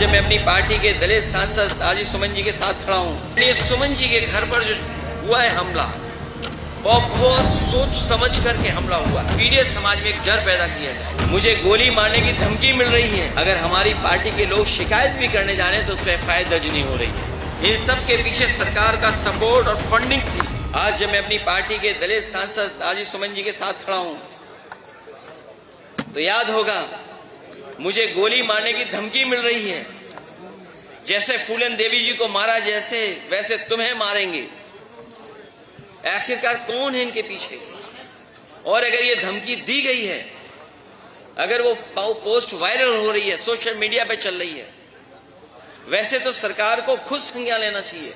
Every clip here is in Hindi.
आज मैं अपनी पार्टी के दलित सांसद आजी सुमन जी के साथ खड़ा हूँ। ये सुमन जी के घर पर जो हुआ है हमला, वो बहुत सोच समझ करके हमला हुआ। पीड़ित समाज में एक डर पैदा किया जाए। मुझे गोली मारने की धमकी मिल रही है। अगर हमारी पार्टी के लोग शिकायत भी करने जाने तो उस पर FIR दर्ज नहीं हो रही है। इन सब के पीछे सरकार का सपोर्ट और फंडिंग थी। आज जब मैं अपनी पार्टी के दलित सांसद आजी सुमन जी के साथ खड़ा हूँ तो याद होगा, मुझे गोली मारने की धमकी मिल रही है। जैसे फूलन देवी जी को मारा जैसे वैसे तुम्हें मारेंगे। आखिरकार कौन है इनके पीछे? और अगर ये धमकी दी गई है, अगर वो पोस्ट वायरल हो रही है, सोशल मीडिया पे चल रही है, वैसे तो सरकार को खुद संज्ञान लेना चाहिए।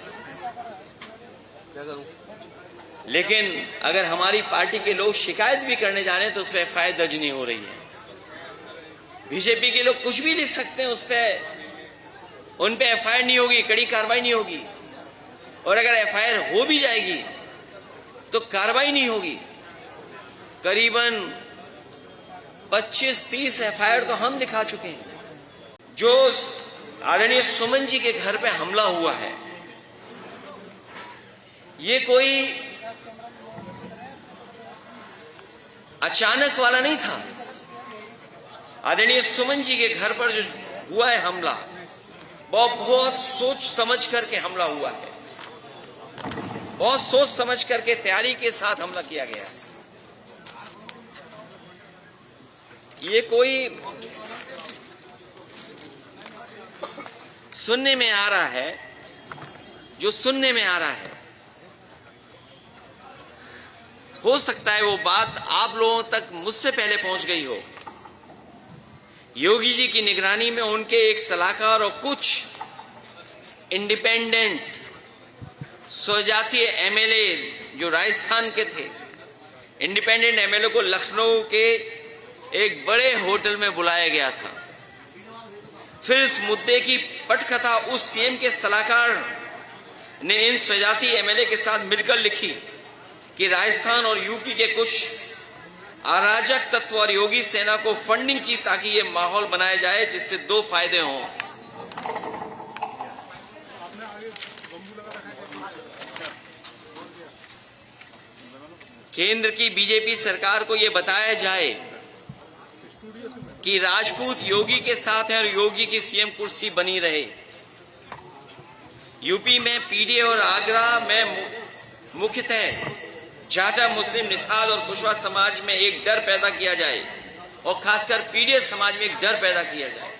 लेकिन अगर हमारी पार्टी के लोग शिकायत भी करने जाने तो उस पर FIR दर्ज नहीं हो रही है। बीजेपी के लोग कुछ भी लिख सकते हैं, उन पे FIR नहीं होगी, कड़ी कार्रवाई नहीं होगी। और अगर FIR हो भी जाएगी तो कार्रवाई नहीं होगी। करीबन 25-30 FIR तो हम दिखा चुके हैं। जो आदरणीय सुमन जी के घर पे हमला हुआ है, ये कोई अचानक वाला नहीं था। आदरणीय सुमन जी के घर पर जो हुआ है हमला, वो बहुत सोच समझ करके हमला हुआ है। बहुत सोच समझ करके तैयारी के साथ हमला किया गया है। ये कोई सुनने में आ रहा है, जो सुनने में आ रहा है, हो सकता है वो बात आप लोगों तक मुझसे पहले पहुंच गई हो। योगी जी की निगरानी में उनके एक सलाहकार और कुछ इंडिपेंडेंट स्वजातीय MLA जो राजस्थान के थे, इंडिपेंडेंट MLA को लखनऊ के एक बड़े होटल में बुलाया गया था। फिर इस मुद्दे की पटकथा उस CM के सलाहकार ने इन स्वजातीय MLA के साथ मिलकर लिखी कि राजस्थान और यूपी के कुछ अराजक तत्व और योगी सेना को फंडिंग की ताकि ये माहौल बनाया जाए जिससे दो फायदे हों। केंद्र की बीजेपी सरकार को यह बताया जाए कि राजपूत योगी के साथ हैं और योगी की CM कुर्सी बनी रहे। यूपी में पीडीए और आगरा में मुख्यतः जाटा मुस्लिम निषाद और कुशवाहा समाज में एक डर पैदा किया जाए और खासकर पीडीए समाज में एक डर पैदा किया जाए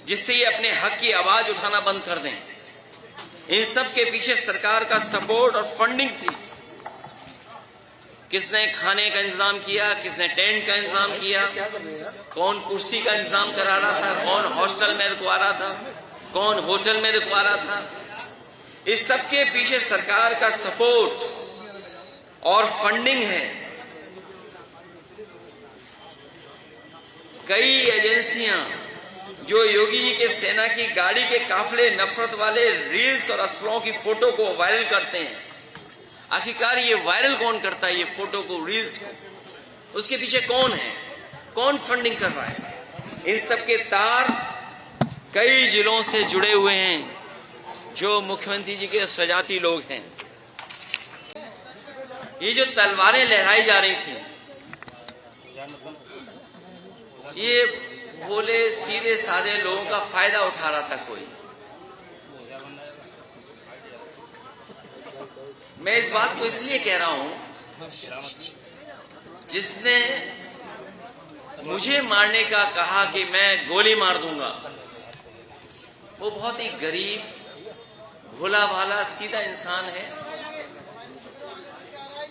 जिससे ये अपने हक की आवाज उठाना बंद कर दें। इन सब के पीछे सरकार का सपोर्ट और फंडिंग थी। किसने खाने का इंतजाम किया, किसने टेंट का इंतजाम किया, कौन कुर्सी का इंतजाम करा रहा था, कौन हॉस्टल में रुकवा रहा था, कौन होटल में रुकवा रहा था। इस सब के पीछे सरकार का सपोर्ट और फंडिंग है। कई एजेंसियां जो योगी जी के सेना की गाड़ी के काफले नफरत वाले रील्स और असलों की फोटो को वायरल करते हैं। आखिरकार ये वायरल कौन करता है, ये फोटो को, रील्स को? उसके पीछे कौन है, कौन फंडिंग कर रहा है? इन सब के तार कई जिलों से जुड़े हुए हैं जो मुख्यमंत्री जी के स्वजाती लोग हैं। ये जो तलवारें लहराई जा रही थी, ये भोले सीधे साधे लोगों का फायदा उठा रहा था कोई। मैं इस बात को इसलिए कह रहा हूं, जिसने मुझे मारने का कहा कि मैं गोली मार दूंगा, वो बहुत ही गरीब, भोला भाला, सीधा इंसान है।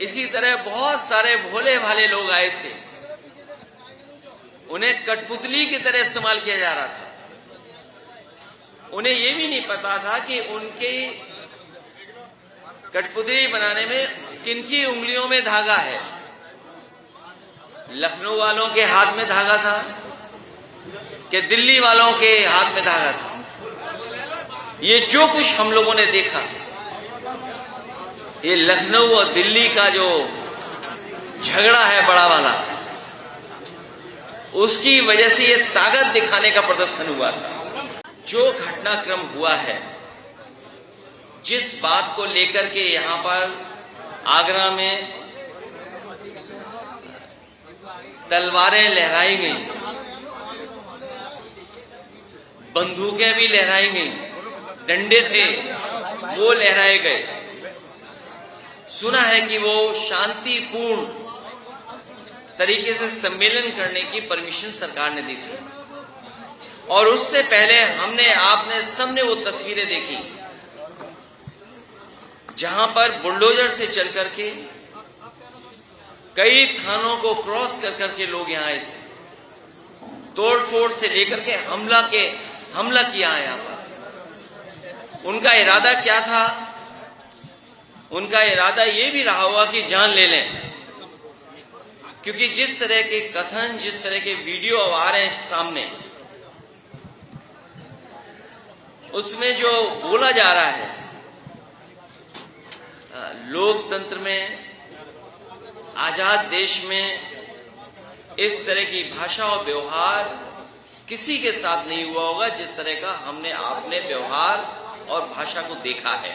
इसी तरह बहुत सारे भोले भाले लोग आए थे, उन्हें कठपुतली की तरह इस्तेमाल किया जा रहा था। उन्हें यह भी नहीं पता था कि उनके कठपुतली बनाने में किनकी उंगलियों में धागा है। लखनऊ वालों के हाथ में धागा था कि दिल्ली वालों के हाथ में धागा था। ये जो कुछ हम लोगों ने देखा, ये लखनऊ और दिल्ली का जो झगड़ा है बड़ा वाला, उसकी वजह से ये ताकत दिखाने का प्रदर्शन हुआ था। जो घटनाक्रम हुआ है, जिस बात को लेकर के यहां पर आगरा में तलवारें लहराई गई, बंदूकें भी लहराई गई, डंडे थे वो लहराए गए। सुना है कि वो शांतिपूर्ण तरीके से सम्मेलन करने की परमिशन सरकार ने दी थी, और उससे पहले आपने सबने वो तस्वीरें देखी जहां पर बुलडोजर से चल करके कई थानों को क्रॉस कर करके लोग यहां आए थे, तोड़फोड़ से लेकर के हमला किया है यहां पर। उनका इरादा क्या था? उनका इरादा ये भी रहा होगा कि जान ले लें, क्योंकि जिस तरह के कथन, जिस तरह के वीडियो आ रहे हैं सामने, उसमें जो बोला जा रहा है, लोकतंत्र में, आजाद देश में इस तरह की भाषा और व्यवहार किसी के साथ नहीं हुआ होगा जिस तरह का आपने व्यवहार और भाषा को देखा है।